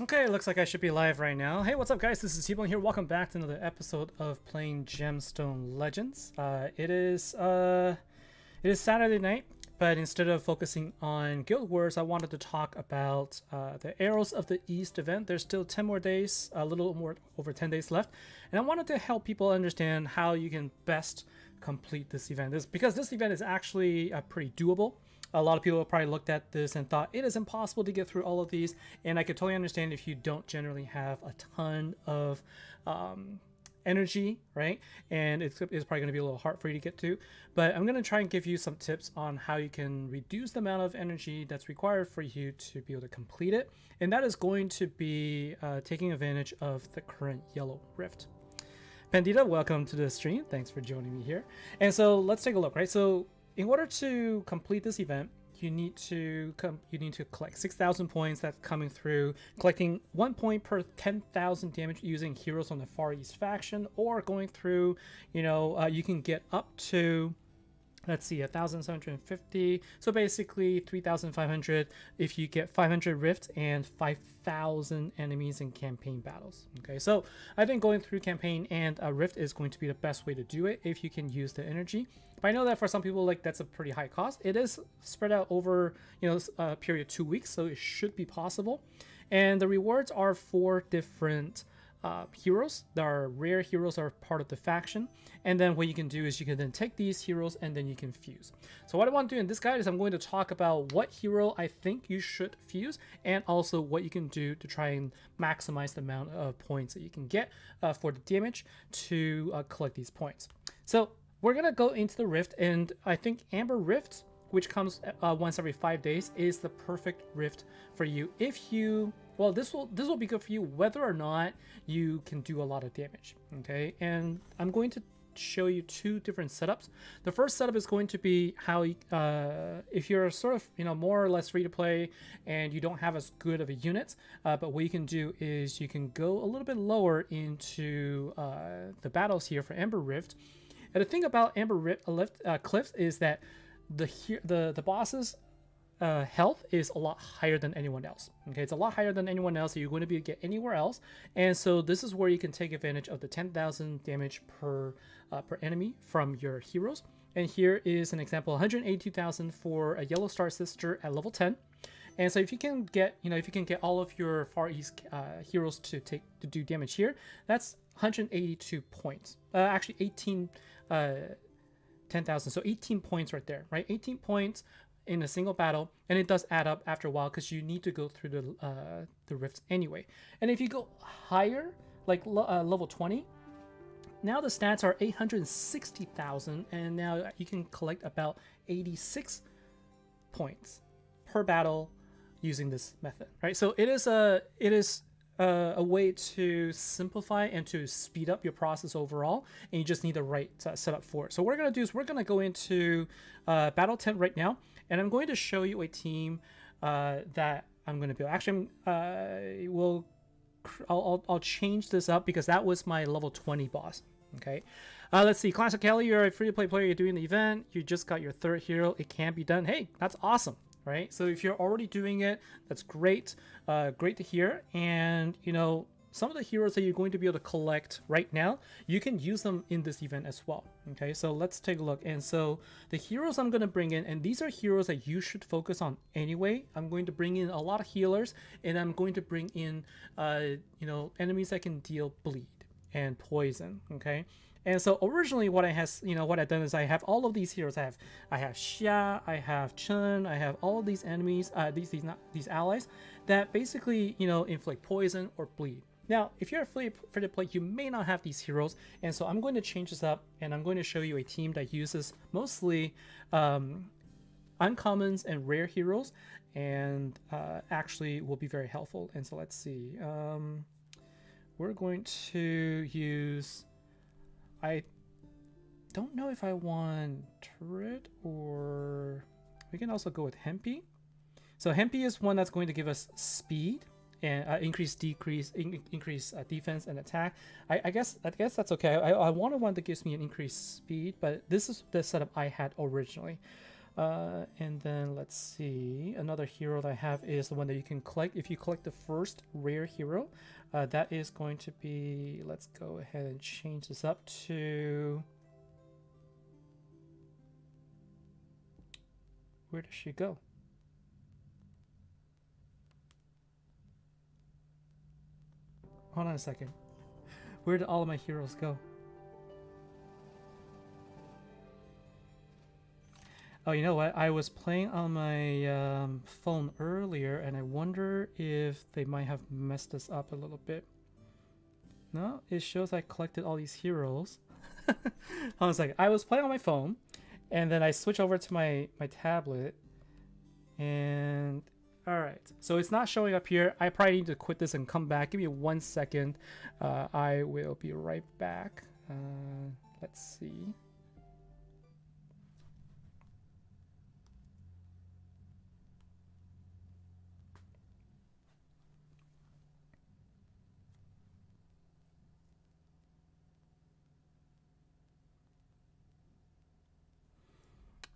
Okay, looks like I should be live right now. Hey, what's up, guys? This is T-Bone here. Welcome back to another episode of playing Gemstone Legends. It is Saturday night, but instead of focusing on Guild Wars, I wanted to talk about the Arrows of the East event. There's still 10 more days, a little more over 10 days left, and I wanted to help people understand how you can best complete this event. Because this event is actually pretty doable. A lot of people have probably looked at this and thought it is impossible to get through all of these, and I could totally understand if you don't generally have a ton of energy, right? And it's probably going to be a little hard for you to get to, but I'm going to try and give you some tips on how you can reduce the amount of energy that's required for you to be able to complete it, and that is going to be taking advantage of the current yellow rift. Pandita, welcome to the stream. Thanks for joining me here. And so let's take a look, right? So in order to complete this event, you need to collect 6,000 points. That's coming through collecting 1 point per 10,000 damage using heroes from the Far East faction, or going through, you can get up to, let's see, 1,750. So basically 3,500 if you get 500 rifts and 5,000 enemies in campaign battles. Okay, so I think going through campaign and a rift is going to be the best way to do it if you can use the energy. But I know that for some people, like, that's a pretty high cost. It is spread out over, a period of 2 weeks, so it should be possible. And the rewards are 4 different heroes. There are rare heroes are part of the faction, and then what you can do is you can then take these heroes and then you can fuse. So what I want to do in this guide is I'm going to talk about what hero I think you should fuse, and also what you can do to try and maximize the amount of points that you can get for the damage to collect these points. So we're gonna go into the rift, and I think Amber Rift, which comes once every 5 days, is the perfect rift for you. If you, well, this will be good for you whether or not you can do a lot of damage. Okay, and I'm going to show you 2 different setups. The first setup is going to be how if you're sort of more or less free to play and you don't have as good of a unit, but what you can do is you can go a little bit lower into the battles here for Amber Rift. And the thing about Amber Rift Cliffs is that the boss's health is a lot higher than anyone else. Okay, it's a lot higher than anyone else that you're going to be able to get anywhere else. And so this is where you can take advantage of the 10,000 damage per enemy from your heroes. And here is an example: 182,000 for a Yellow Star Sister at level 10. And so if you can get, all of your Far East heroes to do damage here, that's 182 points. Actually 10,000. So 18 points right there, right? 18 points in a single battle, and it does add up after a while because you need to go through the rifts anyway. And if you go higher, like level 20, now the stats are 860,000, and now you can collect about 86 points per battle using this method, right? So it is a way to simplify and to speed up your process overall, and you just need the right setup for it. So what we're going to do is we're going to go into battle tent right now, and I'm going to show you a team that I'm going to build. Actually, I'll change this up because that was my level 20 boss. Okay, let's see. Classic Kelly, you're a free-to-play player. You're doing the event. You just got your 3rd hero. It can be done. Hey, that's awesome. Right, so if you're already doing it, that's great. Great to hear. And some of the heroes that you're going to be able to collect right now, you can use them in this event as well. Okay, so let's take a look. And so the heroes I'm going to bring in, and these are heroes that you should focus on anyway. I'm going to bring in a lot of healers, and I'm going to bring in enemies that can deal bleed and poison. Okay. And so originally what I've done is I have all of these heroes. I have Xia, I have Chen, I have all of these enemies, these allies that basically, inflict poison or bleed. Now, if you're free to play, you may not have these heroes, and so I'm going to change this up, and I'm going to show you a team that uses mostly uncommons and rare heroes, and actually will be very helpful. And so let's see. We're going to use, I don't know if I want Turret, or we can also go with Hempy. So Hempy is one that's going to give us speed and increase defense and attack. I guess that's okay. I wanted one that gives me an increased speed, but this is the setup I had originally. And then let's see, another hero that I have is the one that you can collect. If you collect the first rare hero, that is going to be, let's go ahead and change this up to, where does she go? Hold on a second. Where did all of my heroes go? Oh, you know what? I was playing on my phone earlier, and I wonder if they might have messed this up a little bit. No, it shows I collected all these heroes. Hold on a second. I was playing on my phone, and then I switch over to my tablet, and all right. So it's not showing up here. I probably need to quit this and come back. Give me 1 second. I will be right back. Let's see.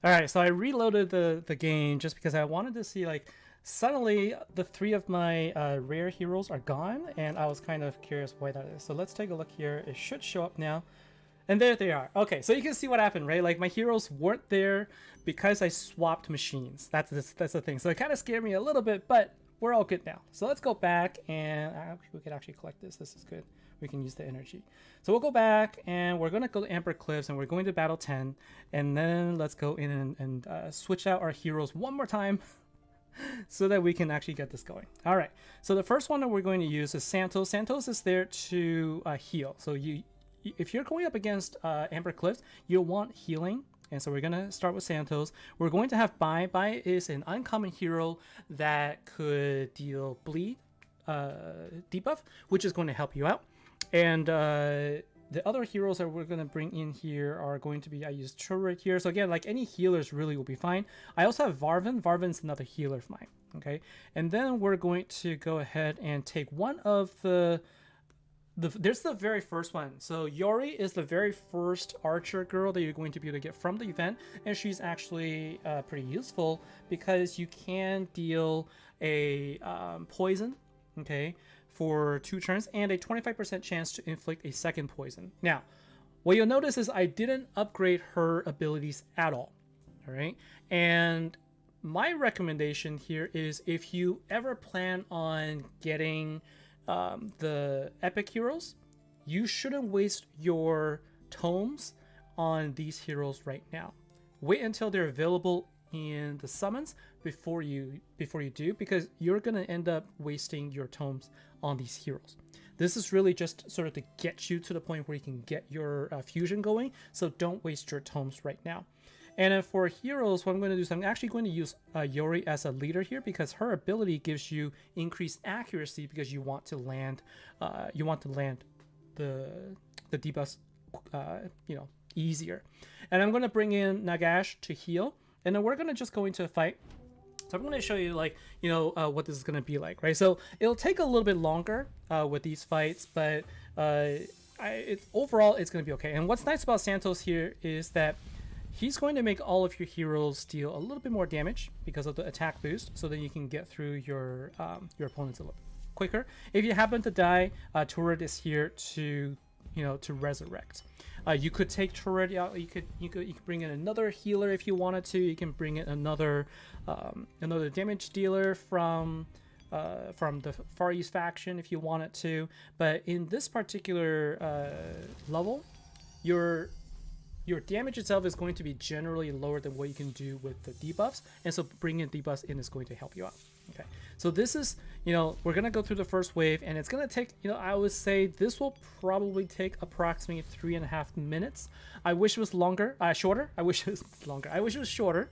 All right, so I reloaded the game just because I wanted to see, like, suddenly the 3 of my rare heroes are gone, and I was kind of curious why that is. So let's take a look here. It should show up now. And there they are. Okay, so you can see what happened, right? Like, my heroes weren't there because I swapped machines. That's the thing. So it kind of scared me a little bit, but we're all good now. So let's go back, and we could actually collect this. This is good. We can use the energy. So we'll go back, and we're going to go to Amber Cliffs, and we're going to Battle 10. And then let's go in and switch out our heroes one more time so that we can actually get this going. All right. So the first one that we're going to use is Santos. Santos is there to heal. So if you're going up against Amber Cliffs, you'll want healing. And so we're going to start with Santos. We're going to have Bai. Bai is an uncommon hero that could deal bleed debuff, which is going to help you out. And the other heroes that we're going to bring in here are going to be, I use turret here. So again, like, any healers really will be fine. I also have Varvin. Varvin's another healer of mine. Okay. And then we're going to go ahead and take one of there's the very first one. So Yori is the very first archer girl that you're going to be able to get from the event. And she's actually pretty useful because you can deal a poison. Okay, for 2 turns and a 25% chance to inflict a second poison. Now, what you'll notice is I didn't upgrade her abilities at all. All right, and my recommendation here is, if you ever plan on getting the epic heroes, you shouldn't waste your tomes on these heroes right now. Wait until they're available in the summons before you do, because you're going to end up wasting your tomes on these heroes. This is really just sort of to get you to the point where you can get your fusion going, so don't waste your tomes right now. And then for heroes, what I'm going to do is I'm actually going to use Yori as a leader here, because her ability gives you increased accuracy because you want to land the debuffs easier. And I'm going to bring in Nagash to heal, and then we're going to just go into a fight. So I'm going to show you, like, what this is going to be like, right? So it'll take a little bit longer with these fights, but overall it's going to be okay. And what's nice about Santos here is that he's going to make all of your heroes deal a little bit more damage because of the attack boost, so that you can get through your opponents a little quicker. If you happen to die, Turret is here to resurrect. You could take Turret out. You could bring in another healer if you wanted to. You can bring in another damage dealer from the Far East faction if you wanted to. But in this particular level, your damage itself is going to be generally lower than what you can do with the debuffs, and so bringing debuffs in is going to help you out. Okay, so this is, we're gonna go through the first wave, and it's gonna take, I would say this will probably take approximately 3.5 minutes. I wish it was shorter. I wish it was longer. I wish it was shorter.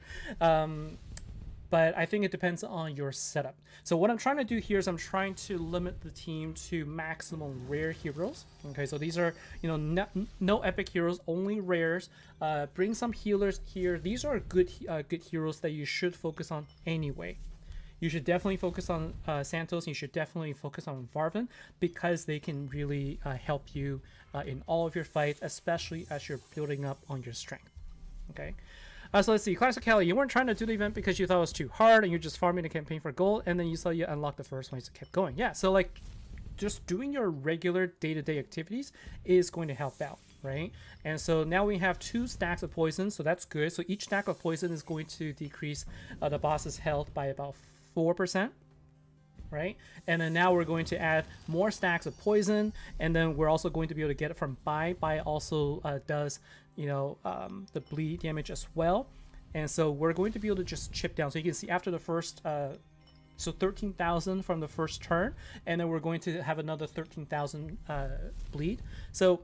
But I think it depends on your setup. So what I'm trying to do here is I'm trying to limit the team to maximum rare heroes. Okay, so these are, no epic heroes, only rares. Bring some healers here. These are good heroes that you should focus on anyway. You should definitely focus on Santos. You should definitely focus on Varvin, because they can really help you in all of your fights, especially as you're building up on your strength. Okay. So let's see. Classic Kelly, you weren't trying to do the event because you thought it was too hard and you're just farming the campaign for gold, and then you saw you unlocked the first one, so kept going. Yeah, so like just doing your regular day-to-day activities is going to help out, right? And so now we have 2 stacks of poison, so that's good. So each stack of poison is going to decrease the boss's health by about 4%. Right, and then now we're going to add more stacks of poison, and then we're also going to be able to get it from Bai. Bai also does, you know, the bleed damage as well, and so we're going to be able to just chip down. So you can see after the first, so 13,000 from the first turn, and then we're going to have another 13,000 bleed. So,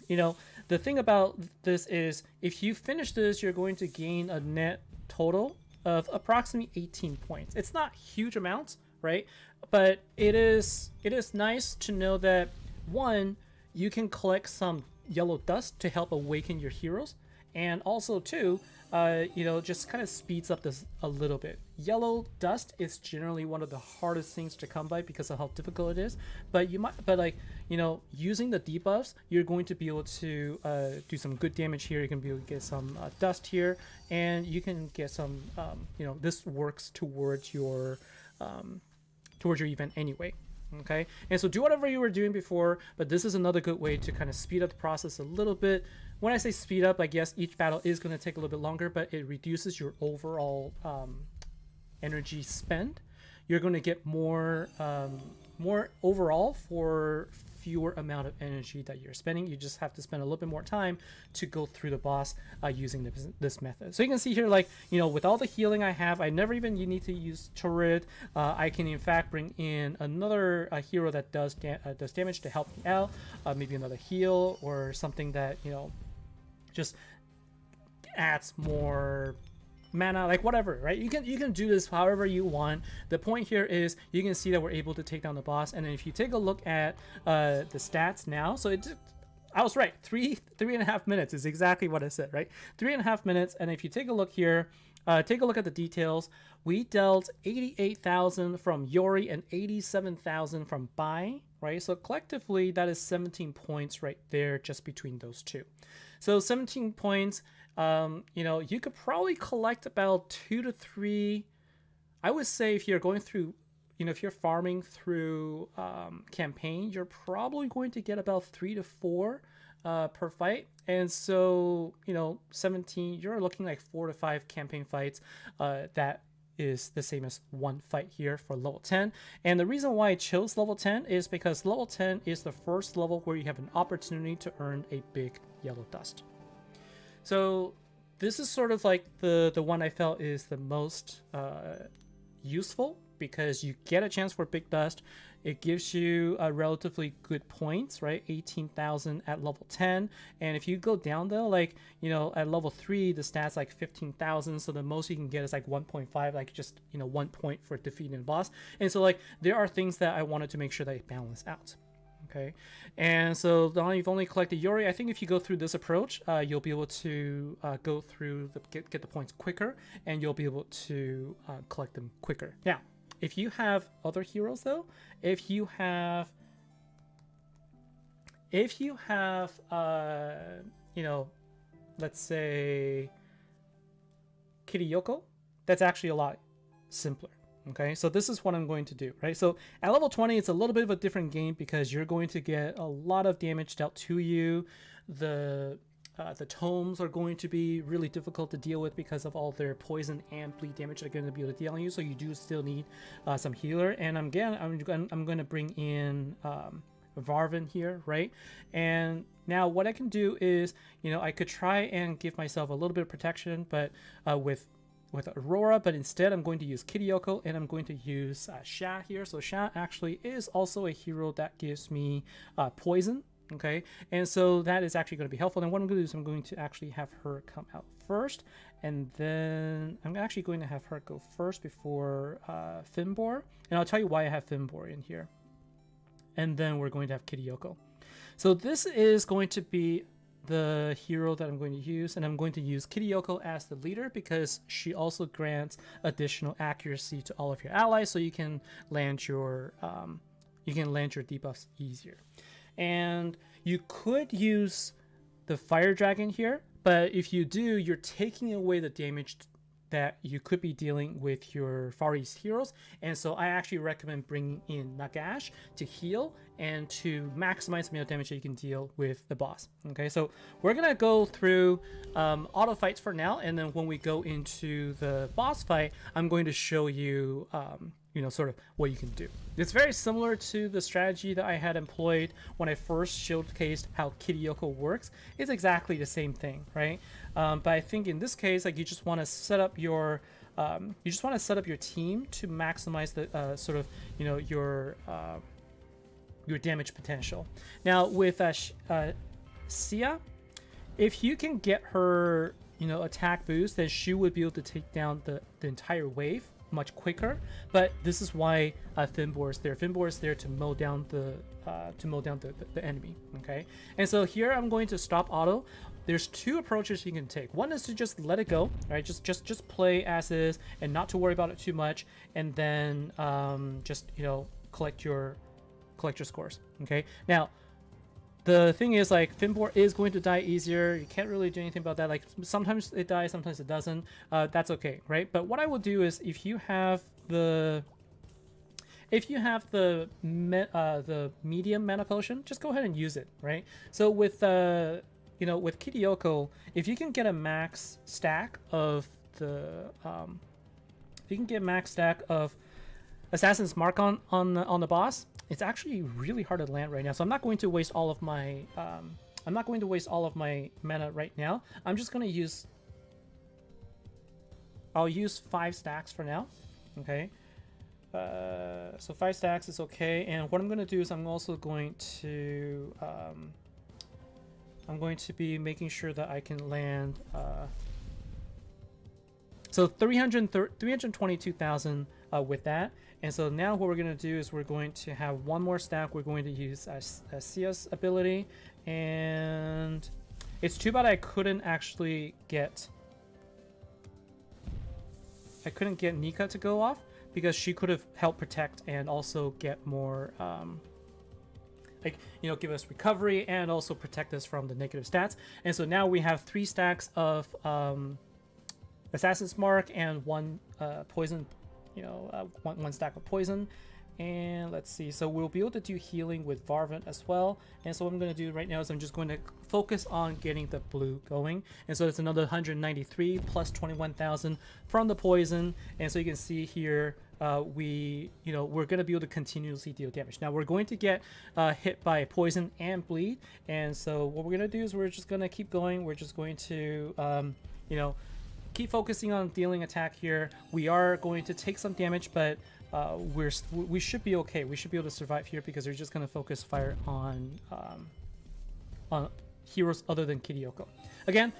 you know, the thing about this is if you finish this, you're going to gain a net total of approximately 18 points. It's not huge amounts, right? But it is nice to know that, one, you can collect some yellow dust to help awaken your heroes, and also two, you know, just kind of speeds up this a little bit. Yellow dust is generally one of the hardest things to come by because of how difficult it is, but like, you know, using the debuffs, you're going to be able to do some good damage here. You can be able to get some dust here, and you can get some, you know, this works towards your event anyway. Okay, and so do whatever you were doing before, but this is another good way to kind of speed up the process a little bit. When I say speed up, I guess each battle is going to take a little bit longer, but it reduces your overall energy spend. You're going to get more overall for fewer amount of energy that you're spending. You just have to spend a little bit more time to go through the boss using this method. So you can see here, like, you know, with all the healing I have, I never even need to use turret. I can in fact bring in another hero that does damage to help me out, maybe another heal or something that, you know, just adds more mana, like whatever, right? You can do this however you want. The point here is you can see that we're able to take down the boss, and then if you take a look at the stats now, so I was right, three and a half minutes is exactly what I said, right? 3.5 minutes. And if you take a look here, take a look at the details. We dealt 88,000 from Yori and 87,000 from Bai, right? So collectively that is 17 points right there just between those two. So 17 points. You know, you could probably collect about 2 to 3. I would say if you're going through, you know, if you're farming through campaign, you're probably going to get about 3 to 4 per fight. And so, you know, 17, you're looking like 4 to 5 campaign fights. That is the same as one fight here for level 10. And the reason why I chose level 10 is because level 10 is the first level where you have an opportunity to earn a big yellow dust. So this is sort of like the one I felt is the most useful, because you get a chance for big dust. It gives you a relatively good points, right? 18,000 at level 10. And if you go down though, like, you know, at level 3, the stats like 15,000. So the most you can get is like 1.5, like just, you know, 1 point for defeating the boss. And so like there are things that I wanted to make sure that it balance out. Okay, and so now you've only collected Yori. I think if you go through this approach, you'll be able to go through get the points quicker, and you'll be able to collect them quicker. Now, if you have other heroes though, if you have you know, let's say Kiriyoko, that's actually a lot simpler. Okay, so this is what I'm going to do, right? So at level 20, it's a little bit of a different game because you're going to get a lot of damage dealt to you. The tomes are going to be really difficult to deal with because of all their poison and bleed damage they're going to be able to deal on you. So you do still need some healer. And I'm going to bring in Varvin here, right? And now what I can do is, you know, I could try and give myself a little bit of protection, but with Aurora, but instead I'm going to use Kiriyoko, and I'm going to use Sha here. So Sha actually is also a hero that gives me poison, okay? And so that is actually going to be helpful. And what I'm going to do is I'm going to actually have her come out first, and then I'm actually going to have her go first before Finbor. And I'll tell you why I have Finbor in here. And then we're going to have Kiriyoko. So this is going to be the hero that I'm going to use, and I'm going to use Kiriyoko as the leader because she also grants additional accuracy to all of your allies, so you can land your debuffs easier. And you could use the fire dragon here, But if you do, you're taking away the damage that you could be dealing with your Far East heroes. And so I actually recommend bringing in Nagash to heal and to maximize the amount of damage that you can deal with the boss. Okay, so we're gonna go through auto fights for now, and then when we go into the boss fight, I'm going to show you you know, sort of what you can do. It's very similar to the strategy that I had employed when I first showcased how Kirioko works. It's exactly the same thing, right? But I think in this case, like, you just want to set up your team to maximize the sort of, you know, your damage potential. Now with Sia, if you can get her, you know, attack boost, then she would be able to take down the entire wave much quicker. But this is why Finbor is there. Finbor is there to mow down the enemy. Okay, and so here I'm going to stop auto. There's two approaches you can take. One is to just let it go, right? Just play as is and not to worry about it too much, and then just, you know, collect your scores. Okay, now the thing is, like, Finbor is going to die easier. You can't really do anything about that. Like, sometimes it dies, sometimes it doesn't. That's okay, right? But what I will do is, if you have the medium mana potion, just go ahead and use it, right? So with you know, with Kirioko, if you can get a max stack of Assassin's Mark on the boss, it's actually really hard to land right now. So I'm not going to waste all of my mana right now. I'm just going to use, I'll use 5 stacks for now. Okay. So 5 stacks is okay. And what I'm going to do is I'm also going to be making sure that I can land so 322,000 with that. And so now what we're going to do is we're going to have one more stack. We're going to use Sia's ability, and it's too bad I couldn't get Nika to go off, because she could have helped protect and also get more like, you know, give us recovery and also protect us from the negative stats. And so now we have 3 stacks of Assassin's Mark and 1 poison, you know, one stack of poison. And let's see, so we'll be able to do healing with Varvant as well. And so what I'm going to do right now is I'm just going to focus on getting the blue going. And so it's another 193 plus 21,000 from the poison. And so you can see here, we're going to be able to continuously deal damage. Now we're going to get hit by poison and bleed. And so what we're going to do is we're just going to keep going. We're just going to, you know, keep focusing on dealing attack here. We are going to take some damage, but we should be okay. We should be able to survive here, because we're just going to focus fire on heroes other than Kirioko. Again,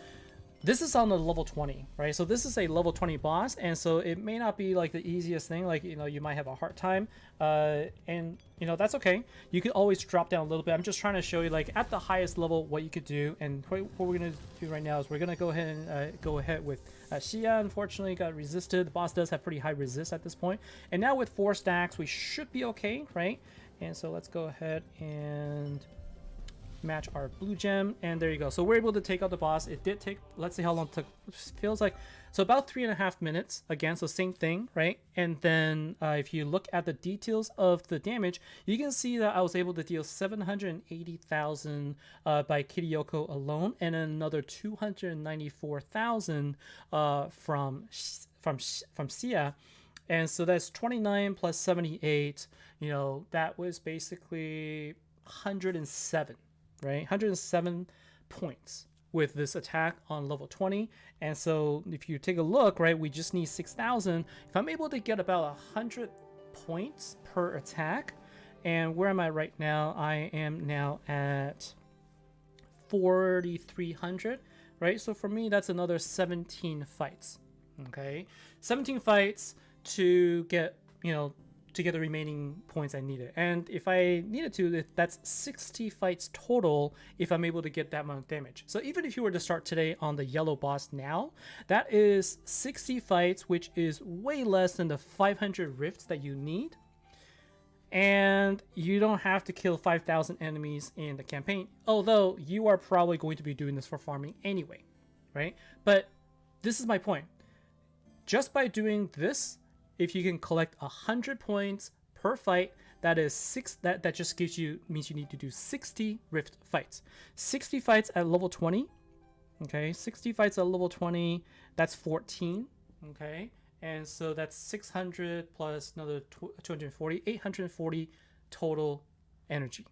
this is on the level 20, right? So this is a level 20 boss, and so it may not be like the easiest thing. Like, you know, you might have a hard time, and you know, that's okay. You can always drop down a little bit. I'm just trying to show you, like, at the highest level what you could do. And what we're gonna do right now is we're gonna go ahead and go ahead with Shia. Unfortunately got resisted. The boss does have pretty high resist at this point, and now with 4 stacks we should be okay, right? And so let's go ahead and match our blue gem, and there you go. So we're able to take out the boss. It did take, let's see how long it took. Feels like, so about 3.5 minutes. Again, so same thing, right? And then if you look at the details of the damage, you can see that I was able to deal 780,000 by Kirioko alone, and another 294,000 from Sia. And so that's 29 plus 78. You know, that was basically 107. Right, 107 points with this attack on level 20. And so if you take a look, right, we just need 6,000. If I'm able to get about 100 points per attack, and where am I right now? I am now at 4,300, right? So for me, that's another 17 fights. Okay, 17 fights to get, you know, to get the remaining points I needed. And if I needed to, that's 60 fights total if I'm able to get that amount of damage. So even if you were to start today on the yellow boss now, that is 60 fights, which is way less than the 500 rifts that you need. And you don't have to kill 5,000 enemies in the campaign, although you are probably going to be doing this for farming anyway. right? But this is my point. Just by doing this, if you can collect 100 points per fight, that is that just means you need to do 60 rift fights. 60 fights at level 20. Okay, 60 fights at level 20, that's 14. Okay, and so that's 600 plus another 240, 840 total energy.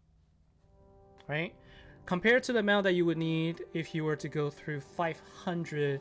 Right? Compared to the amount that you would need if you were to go through 500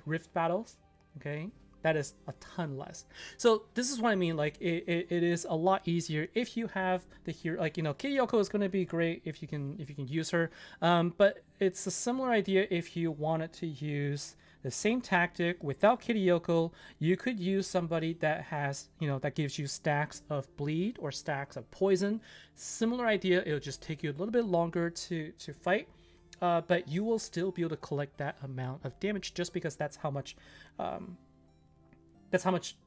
rift battles, okay, that is a ton less. So this is what I mean, like it is a lot easier if you have the hero, like, you know, Kiriyoko is going to be great if you can use her, but it's a similar idea if you wanted to use the same tactic without Kiriyoko. You could use somebody that has, you know, that gives you stacks of bleed or stacks of poison. Similar idea, it'll just take you a little bit longer to fight, but you will still be able to collect that amount of damage just because that's how much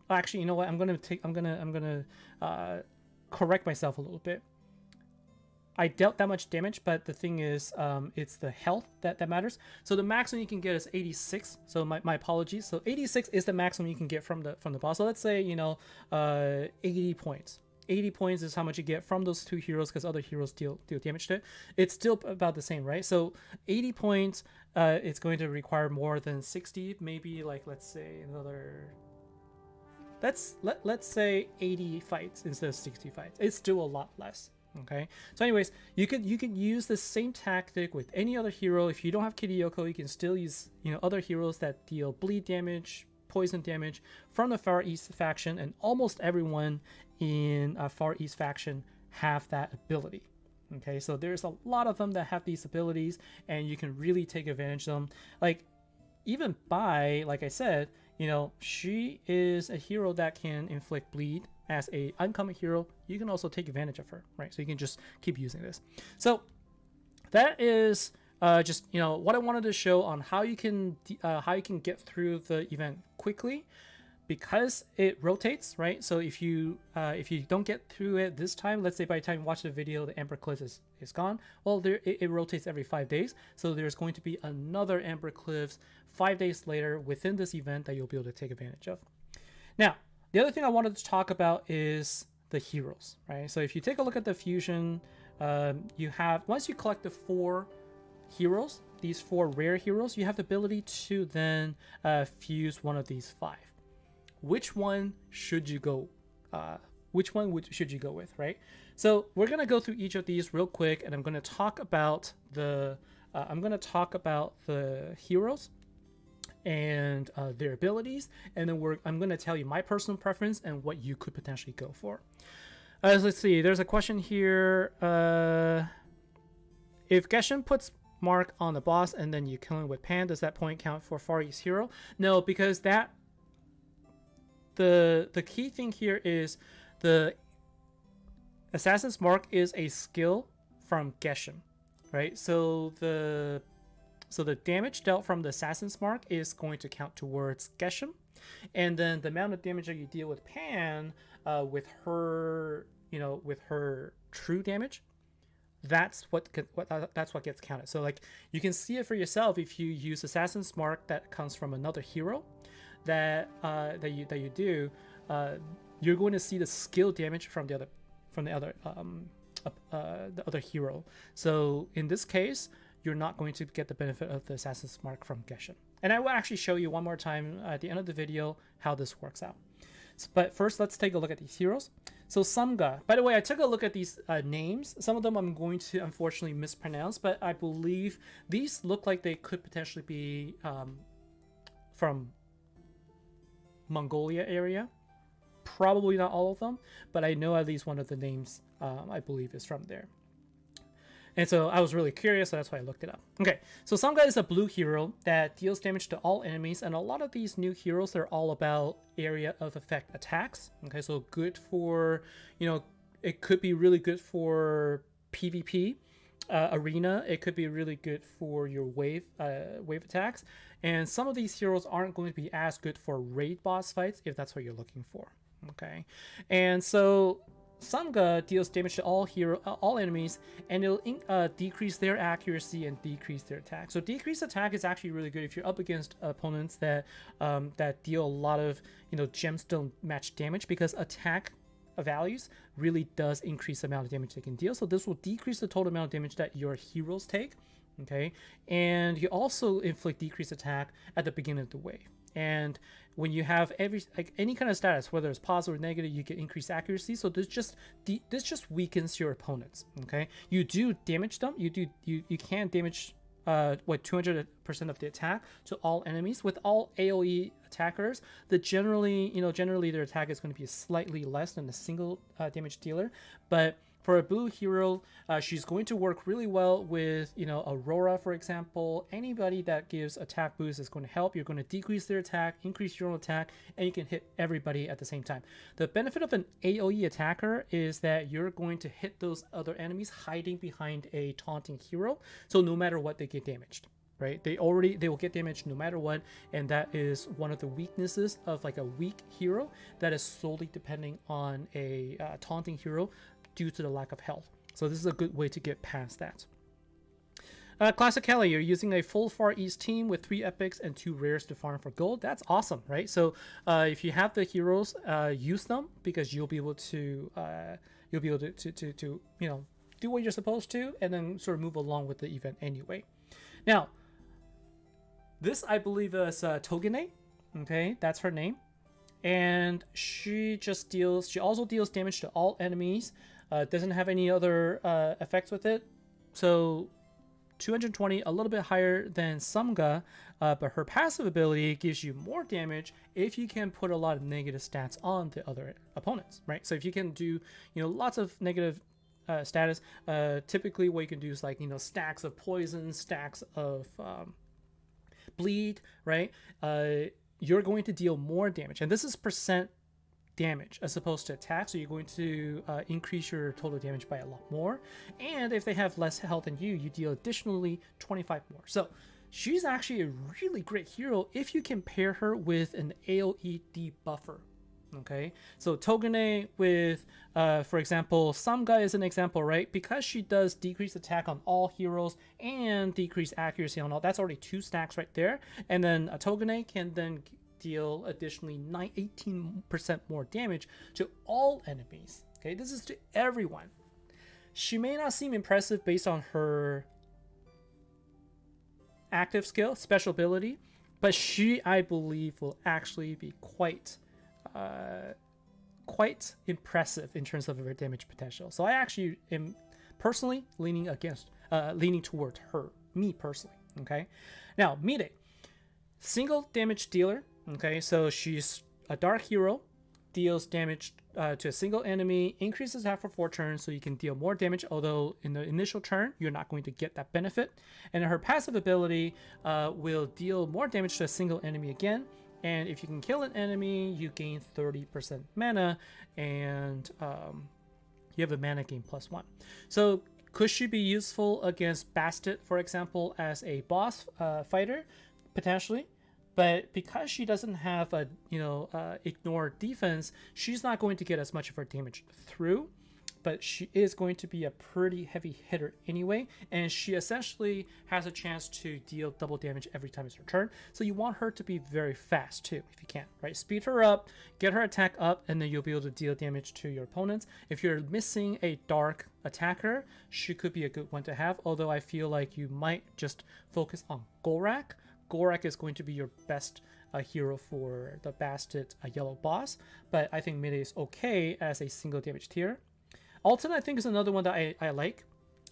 actually, you know what, I'm gonna correct myself a little bit. I dealt that much damage, but the thing is, it's the health that matters. So the maximum you can get is 86. So my apologies. So 86 is the maximum you can get from the boss. So let's say, you know, 80 points. 80 points is how much you get from those two heroes, because other heroes deal damage to it. It's still about the same, right? So 80 points, it's going to require more than 60. Maybe, like, let's say another. Let's say 80 fights instead of 60 fights. It's still a lot less. Okay, so anyways, you can use the same tactic with any other hero. If you don't have Kiriyoko, you can still use, you know, other heroes that deal bleed damage, poison damage from the Far East faction, and almost everyone in Far East faction have that ability. Okay, so there's a lot of them that have these abilities, and you can really take advantage of them. Like, even Bai, like I said, you know, she is a hero that can inflict bleed. As a uncommon hero, you can also take advantage of her, right? So you can just keep using this. So that is just, you know, what I wanted to show on how you can get through the event quickly, because it rotates, right? So if you don't get through it this time, let's say by the time you watch the video, the Amber Cliff is gone. Well, it rotates every 5 days. So there's going to be another Amber Cliffs 5 days later within this event that you'll be able to take advantage of. Now, the other thing I wanted to talk about is the heroes, right? So if you take a look at the fusion, you have, once you collect the 4 heroes, these 4 rare heroes, you have the ability to then fuse one of these 5. Which one should you go? Should you go with, right? So we're gonna go through each of these real quick, and I'm gonna talk about the heroes and their abilities, and then I'm going to tell you my personal preference and what you could potentially go for. Let's see, there's a question here. If Geshen puts Mark on the boss and then you kill him with Pan, does that point count for Far East hero? No, because that the key thing here is the Assassin's Mark is a skill from Geshen, right? So the damage dealt from the Assassin's Mark is going to count towards Geshem, and then the amount of damage that you deal with Pan, with her, you know, with her true damage, that's what gets counted. So like, you can see it for yourself if you use Assassin's Mark that comes from another hero, that you do, you're going to see the skill damage from the other hero. So in this case, you're not going to get the benefit of the Assassin's Mark from Geshen. And I will actually show you one more time at the end of the video how this works out. But first, let's take a look at these heroes. So Samga, by the way, I took a look at these names. Some of them I'm going to unfortunately mispronounce, but I believe these look like they could potentially be from Mongolia area. Probably not all of them, but I know at least one of the names I believe is from there. And so I was really curious, so that's why I looked it up. Okay, so Samga is a blue hero that deals damage to all enemies, and a lot of these new heroes, they're all about area of effect attacks. Okay, so good for, you know, it could be really good for PvP arena. It could be really good for your wave attacks. And some of these heroes aren't going to be as good for raid boss fights if that's what you're looking for. Okay, and so Sangha deals damage to all enemies, and it'll decrease their accuracy and decrease their attack. So decreased attack is actually really good if you're up against opponents that that deal a lot of gemstone match damage, because attack values really does increase the amount of damage they can deal. So this will decrease the total amount of damage that your heroes take. Okay, and you also inflict decreased attack at the beginning of the wave. And when you have any kind of status, whether it's positive or negative, you get increased accuracy. So this just weakens your opponents. Okay, you do damage them. You can damage 200% of the attack to all enemies. With all AoE attackers, generally their attack is going to be slightly less than a single damage dealer. But for a blue hero, she's going to work really well with, Aurora, for example. Anybody that gives attack boost is going to help. You're going to decrease their attack, increase your own attack, and you can hit everybody at the same time. The benefit of an AoE attacker is that you're going to hit those other enemies hiding behind a taunting hero. So no matter what, they get damaged. Right? They will get damaged no matter what, and that is one of the weaknesses of like a weak hero that is solely depending on a taunting hero due to the lack of health. So this is a good way to get past that. Classic Kelly, you're using a full Far East team with 3 epics and 2 rares to farm for gold. That's awesome, right? So if you have the heroes, use them, because you'll be able to do what you're supposed to, and then sort of move along with the event anyway. Now, this I believe is Togene. Okay, that's her name, and she also deals damage to all enemies. Doesn't have any other effects with it, so 220, a little bit higher than Sangha, but her passive ability gives you more damage if you can put a lot of negative stats on the other opponents, right? So if you can do lots of negative status, typically what you can do is like stacks of poison, stacks of bleed, right? You're going to deal more damage, and this is percent damage as opposed to attack, so you're going to increase your total damage by a lot more. And if they have less health than you deal additionally 25 more. So she's actually a really great hero if you can pair her with an AoE debuffer. Okay, so Togene with for example Sangha is an example, right? Because she does decrease attack on all heroes and decrease accuracy on all, that's already 2 stacks right there. And then a Togene can then deal additionally 18% more damage to all enemies. Okay, this is to everyone. She may not seem impressive based on her active skill, special ability, but she, I believe, will actually be quite impressive in terms of her damage potential. So I actually am personally leaning toward her, me personally. Okay, now Mide, single damage dealer. Okay, so she's a dark hero, deals damage to a single enemy, increases attack for 4 turns, so you can deal more damage, although in the initial turn you're not going to get that benefit. And her passive ability will deal more damage to a single enemy again, and if you can kill an enemy, you gain 30% mana, and you have a mana gain +1. So could she be useful against Bastet, for example, as a boss fighter? Potentially. But because she doesn't have a ignore defense, she's not going to get as much of her damage through. But she is going to be a pretty heavy hitter anyway, and she essentially has a chance to deal double damage every time it's her turn. So you want her to be very fast too, if you can, right? Speed her up, get her attack up, and then you'll be able to deal damage to your opponents. If you're missing a dark attacker, she could be a good one to have, although I feel like you might just focus on Gorak. Gorak is going to be your best hero for the Bastet yellow boss, but I think Mide is okay as a single damage tier. Alton, I think, is another one that I like.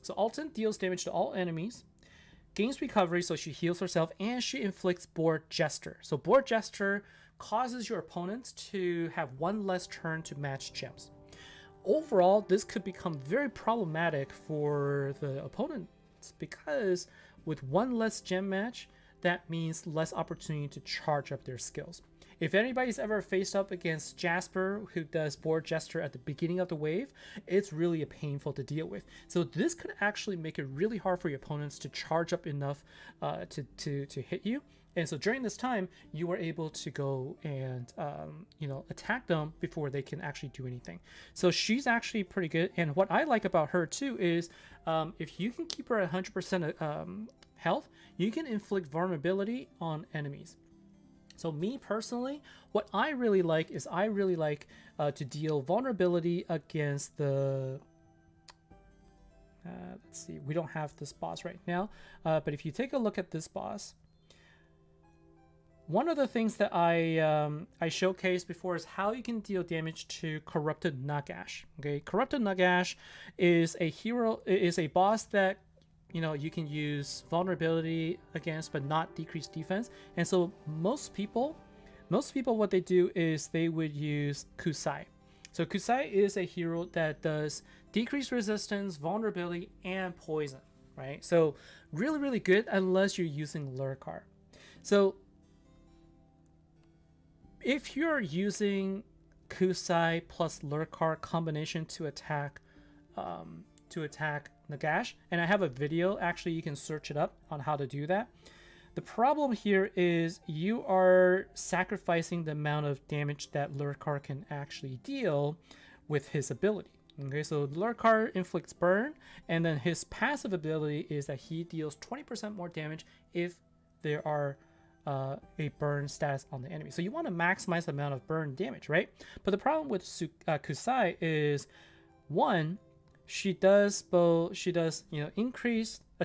So Alton deals damage to all enemies, gains recovery, so she heals herself, and she inflicts Bored Jester. So Bored Jester causes your opponents to have 1 less turn to match gems. Overall, this could become very problematic for the opponents, because with 1 less gem match, that means less opportunity to charge up their skills. If anybody's ever faced up against Jasper, who does Bored Jester at the beginning of the wave, it's really painful to deal with. So this could actually make it really hard for your opponents to charge up enough to hit you. And so during this time, you are able to go and attack them before they can actually do anything. So she's actually pretty good. And what I like about her too is if you can keep her at 100% health, you can inflict vulnerability on enemies. So me personally, what I really like is to deal vulnerability against the let's see, we don't have this boss right now, but if you take a look at this boss, one of the things that I showcased before is how you can deal damage to Corrupted Nagash. Okay, Corrupted Nagash is a boss that you can use vulnerability against, but not decreased defense. And so most people, what they do is they would use Kusai. So Kusai is a hero that does decreased resistance, vulnerability, and poison. Right. So really, really good unless you're using Lurkar. So if you're using Kusai plus Lurkar combination to attack Nagash, and I have a video, actually you can search it up on how to do that. The problem here is you are sacrificing the amount of damage that Lurkar can actually deal with his ability. Okay, so Lurkar inflicts burn, and then his passive ability is that he deals 20% more damage if there are a burn status on the enemy. So you want to maximize the amount of burn damage, right? But the problem with Kusai is, one, she does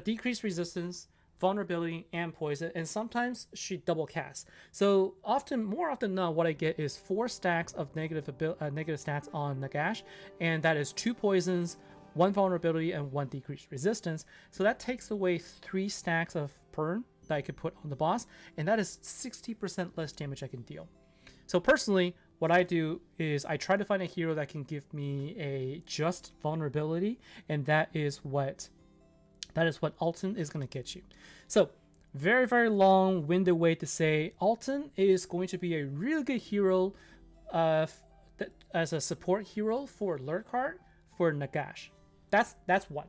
decrease resistance, vulnerability, and poison, and sometimes she double casts. So more often than not, what I get is 4 stacks of negative stats on Nagash, and that is 2 poisons, 1 vulnerability, and 1 decreased resistance. So that takes away 3 stacks of burn that I could put on the boss, and that is 60% less damage I can deal. So personally, what I do is I try to find a hero that can give me a just vulnerability, and that is what Alton is going to get you. So very, very long-winded way to say Alton is going to be a really good hero as a support hero for Lurkar for Nagash. That's one.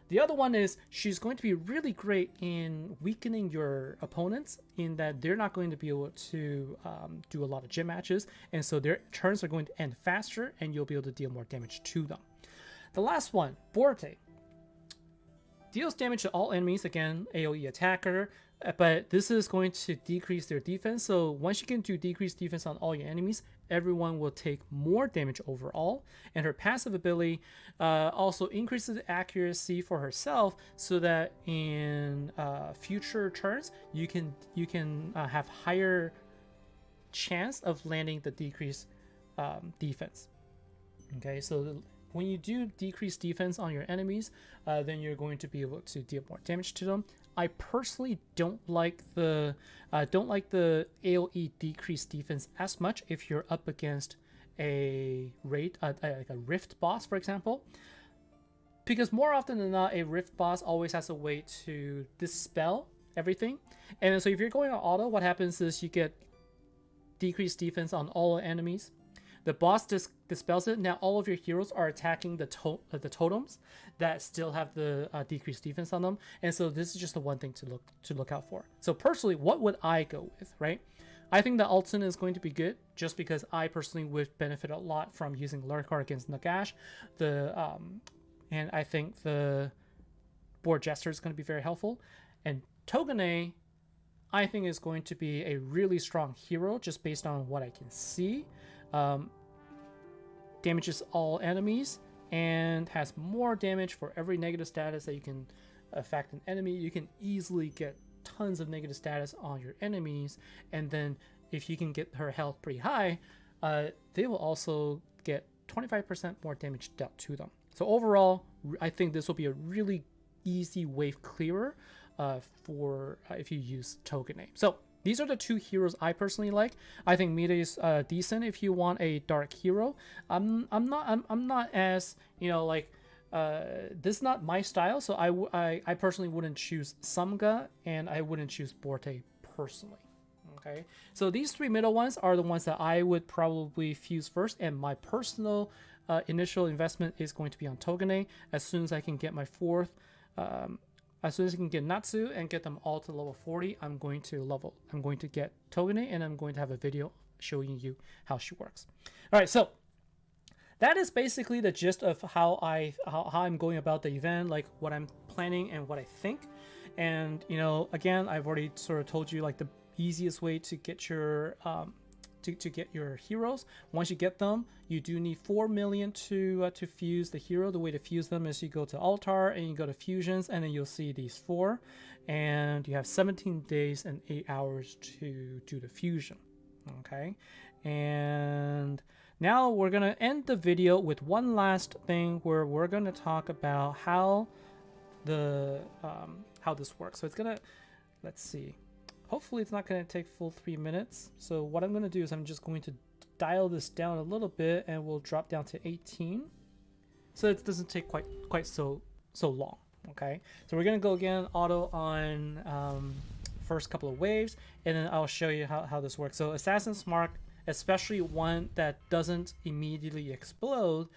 The other one is she's going to be really great in weakening your opponents, in that they're not going to be able to do a lot of gym matches, and so their turns are going to end faster, and you'll be able to deal more damage to them. The last one, Borte. Deals damage to all enemies, again, AoE attacker, but this is going to decrease their defense. So once you can do decreased defense on all your enemies, everyone will take more damage overall. And her passive ability also increases the accuracy for herself, so that in future turns you can have higher chance of landing the decreased defense. Okay, so when you do decrease defense on your enemies, then you're going to be able to deal more damage to them. I personally don't like the AoE decreased defense as much if you're up against a raid, like a Rift boss, for example, because more often than not, a Rift boss always has a way to dispel everything. And so if you're going on auto, what happens is you get decreased defense on all enemies. The boss dispels it. Now all of your heroes are attacking the totems that still have the decreased defense on them, and so this is just the one thing to look out for. So personally, what would I go with, right? I think the Alton is going to be good, just because I personally would benefit a lot from using Lurkar against Nagash. And I think the Board Jester is going to be very helpful, and Togane I think is going to be a really strong hero just based on what I can see. Damages all enemies and has more damage for every negative status that you can affect an enemy. You can easily get tons of negative status on your enemies, and then if you can get her health pretty high, they will also get 25% more damage dealt to them. So overall, I think this will be a really easy wave clearer for if you use Togane. So these are the 2 heroes I personally like. I think Mita is decent if you want a dark hero. I'm not as, this is not my style, so I personally wouldn't choose Samga, and I wouldn't choose Borte personally. Okay, so these 3 middle ones are the ones that I would probably fuse first, and my personal initial investment is going to be on Togane. As soon as I can get my 4th as soon as you can get Natsu and get them all to level 40, I'm going to get Togane, and I'm going to have a video showing you how she works. All right, so that is basically the gist of how I'm going about the event, like what I'm planning and what I think. And again, I've already sort of told you like the easiest way to get your to get your heroes. Once you get them, you do need 4 million to fuse the hero. The way to fuse them is you go to altar and you go to fusions, and then you'll see these 4, and you have 17 days and 8 hours to do the fusion. Okay, and now we're gonna end the video with one last thing where we're gonna talk about how this works. So it's gonna, let's see. Hopefully it's not going to take full 3 minutes. So what I'm going to do is I'm just going to dial this down a little bit, and we'll drop down to 18. So it doesn't take quite so long. Okay. So we're going to go again auto on first couple of waves, and then I'll show you how this works. So Assassin's Mark, especially one that doesn't immediately explode,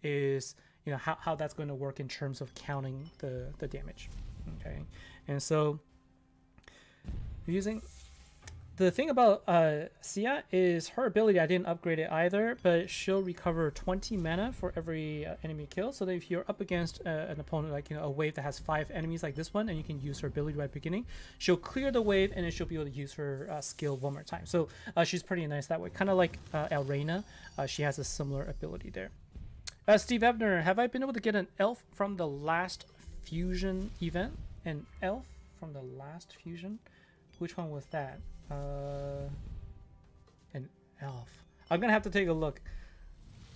is how that's going to work in terms of counting the damage. Okay. And so using the thing about Sia is her ability, I didn't upgrade it either, but she'll recover 20 mana for every enemy kill. So that if you're up against an opponent, like a wave that has 5 enemies like this one, and you can use her ability right at the beginning, she'll clear the wave, and then she'll be able to use her skill one more time. So she's pretty nice that way, kind of like Elrena. She has a similar ability there. Steve Ebner, have I been able to get an elf from the last fusion event? An elf from the last fusion? Which one was that? An elf. I'm gonna have to take a look.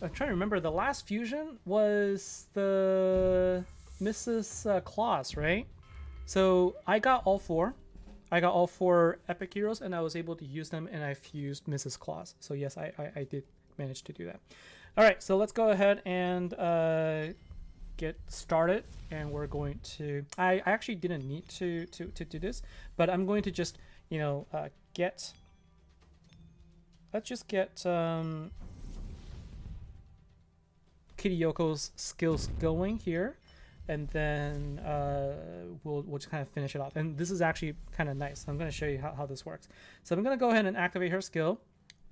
I'm trying to remember. The last fusion was the Mrs. Claus, right? So I got all 4. I got all 4 epic heroes, and I was able to use them, and I fused Mrs. Claus. So yes, I did manage to do that. All right, so let's go ahead and get started, and we're going to I actually didn't need to do this, but I'm going to just let's just get Kiryoko's skills going here, and then we'll just kind of finish it off. And this is actually kind of nice. I'm going to show you how this works. So I'm going to go ahead and activate her skill,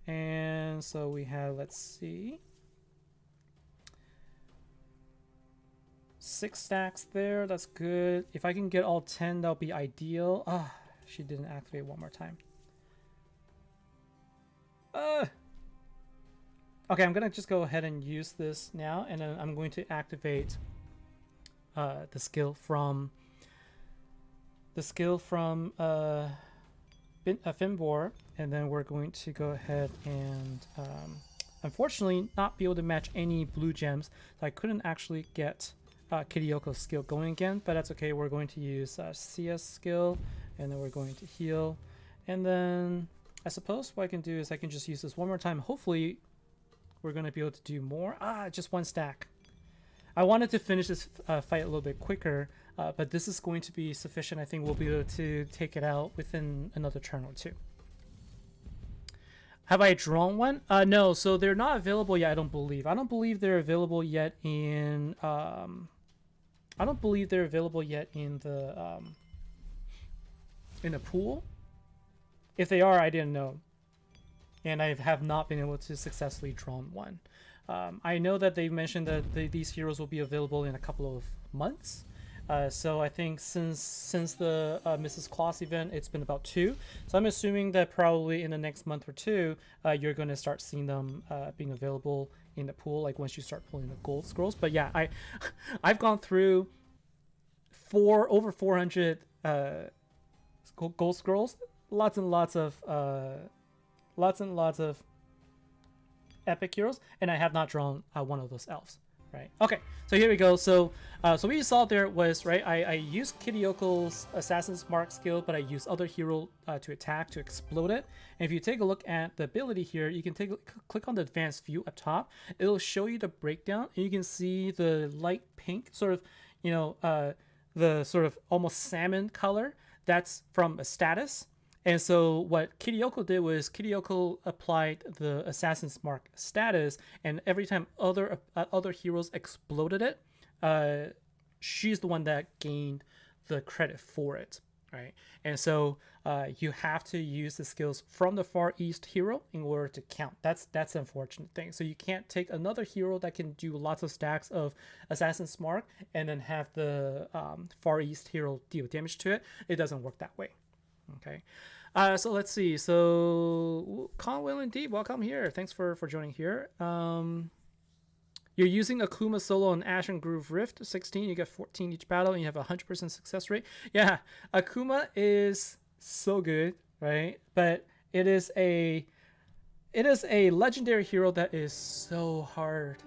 and so we have, let's see, 6 stacks there. That's good. If I can get all 10, that'll be ideal. Ah, she didn't activate one more time. Okay, I'm gonna just go ahead and use this now, and then I'm going to activate the skill from Fimbor, and then we're going to go ahead and unfortunately not be able to match any blue gems, so I couldn't actually get Kiryoko's skill going again, but that's okay. We're going to use CS skill, and then we're going to heal, and then I suppose what I can do is I can just use this one more time. Hopefully we're going to be able to do more. Just 1 stack. I wanted to finish this fight a little bit quicker, but this is going to be sufficient. I think we'll be able to take it out within another turn or 2. Have I drawn one? No, so they're not available yet, I don't believe. I don't believe they're available yet in the pool. If they are, I didn't know, and I have not been able to successfully draw one. I know that they mentioned that these heroes will be available in a couple of months. So I think since the Mrs. Claus event, it's been about 2. So I'm assuming that probably in the next month or 2, you're going to start seeing them being available in the pool, like once you start pulling the gold scrolls. But yeah, I've gone through over 400 gold scrolls, lots and lots of epic heroes, and I have not drawn one of those elves. Right. Okay, so here we go. So what you saw there was, right, I used Kiryoko's Assassin's Mark skill, but I used other hero to attack, to explode it. And if you take a look at the ability here, you can click on the advanced view up top. It'll show you the breakdown, and you can see the light pink, sort of, the sort of almost salmon color. That's from a status. And so what Kiryoko did was Kiryoko applied the Assassin's Mark status, and every time other heroes exploded it, she's the one that gained the credit for it, right? And so you have to use the skills from the Far East hero in order to count. That's the unfortunate thing. So you can't take another hero that can do lots of stacks of Assassin's Mark and then have the Far East hero deal damage to it. It doesn't work that way. Okay. So let's see. So Conwell and Deep, welcome here. Thanks for joining here. You're using Akuma solo on Ashen Groove Rift 16. You get 14 each battle, and you have a 100% success rate. Yeah, Akuma is so good, right? But it is a legendary hero that is so hard,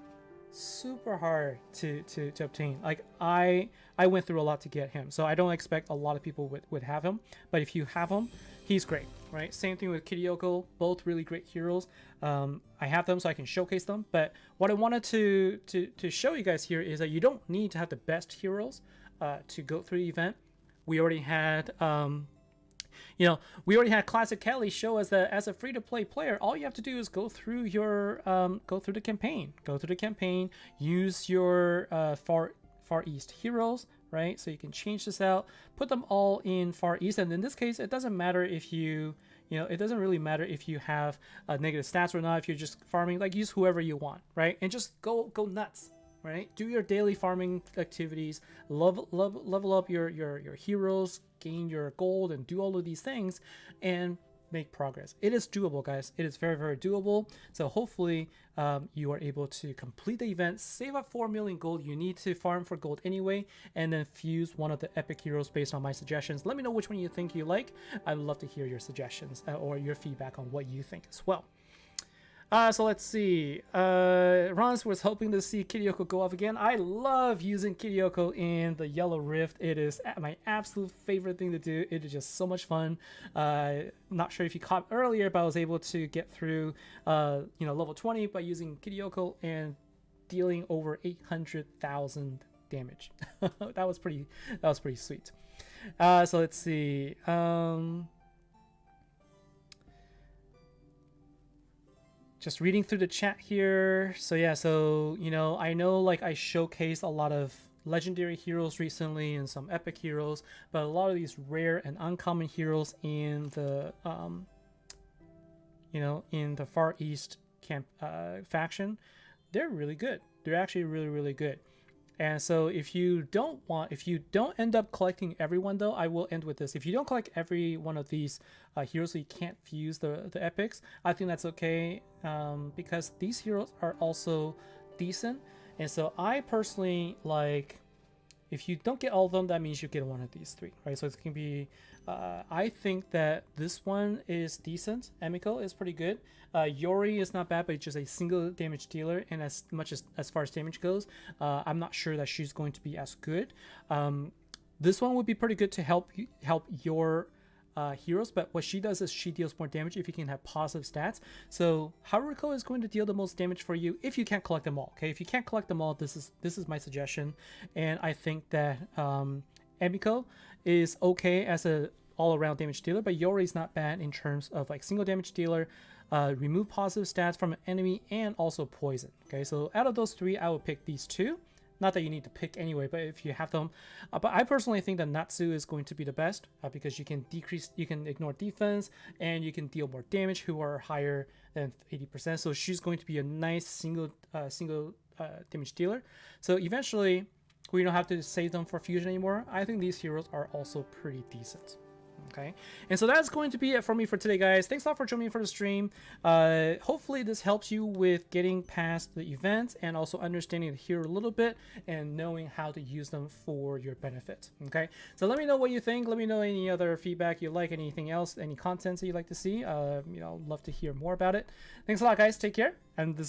super hard to obtain. Like I went through a lot to get him, so I don't expect a lot of people would have him. But if you have him, he's great, right? Same thing with Kirioko, both really great heroes. I have them so I can showcase them. But what I wanted to show you guys here is that you don't need to have the best heroes to go through the event. We already had, we already had Classic Kelly show us that as a free-to-play player, all you have to do is go through your the campaign, use your Far East heroes, right? So you can change this out, put them all in Far East, and in this case, it doesn't matter if it doesn't really matter if you have negative stats or not. If you're just farming, like use whoever you want, right? And just go nuts, right? Do your daily farming activities, level up your heroes, gain your gold, and do all of these things, and make progress. It is doable, guys. It is very, very doable. So hopefully you are able to complete the event, save up 4 million gold. You need to farm for gold anyway, and then fuse one of the epic heroes based on my suggestions. Let me know which one you think you like. I'd love to hear your suggestions or your feedback on what you think as well. So let's see. Rons was hoping to see Kirioko go off again. I love using Kirioko in the Yellow Rift. It is my absolute favorite thing to do. It is just so much fun. Not sure if you caught earlier, but I was able to get through, level 20 by using Kirioko and dealing over 800,000 damage. that was pretty sweet. So let's see. Just reading through the chat here. So yeah, I know like I showcased a lot of legendary heroes recently and some epic heroes, but a lot of these rare and uncommon heroes in the in the Far East camp faction, they're really good. They're actually really, really good. And so if you don't end up collecting everyone, though, I will end with this. If you don't collect every one of these heroes, so you can't fuse the epics, I think that's okay, because these heroes are also decent. And so I personally like, if you don't get all of them, that means you get one of these three, right? So it can be, I think that this one is decent. Emiko is pretty good. Yori is not bad, but it's just a single damage dealer, and as far as damage goes, I'm not sure that she's going to be as good. This one would be pretty good to help your heroes, but what she does is she deals more damage if you can have positive stats. So Haruko is going to deal the most damage for you if you can't collect them all. Okay, if you can't collect them all, this is my suggestion, and I think that Emiko is okay as a all-around damage dealer, but Yori is not bad in terms of like single damage dealer, remove positive stats from an enemy, and also poison. Okay, so out of those three, I would pick these two. Not that you need to pick anyway, but if you have them. But I personally think that Natsu is going to be the best because you can ignore defense, and you can deal more damage who are higher than 80%. So she's going to be a nice single damage dealer. So eventually, we don't have to save them for fusion anymore. I think these heroes are also pretty decent. Okay, and so that's going to be it for me for today, guys. Thanks a lot for joining me for the stream. Hopefully this helps you with getting past the events and also understanding the hero a little bit and knowing how to use them for your benefit. Okay, so let me know what you think. Let me know any other feedback you like, anything else, any contents that you'd like to see. Love to hear more about it. Thanks a lot, guys. Take care, and this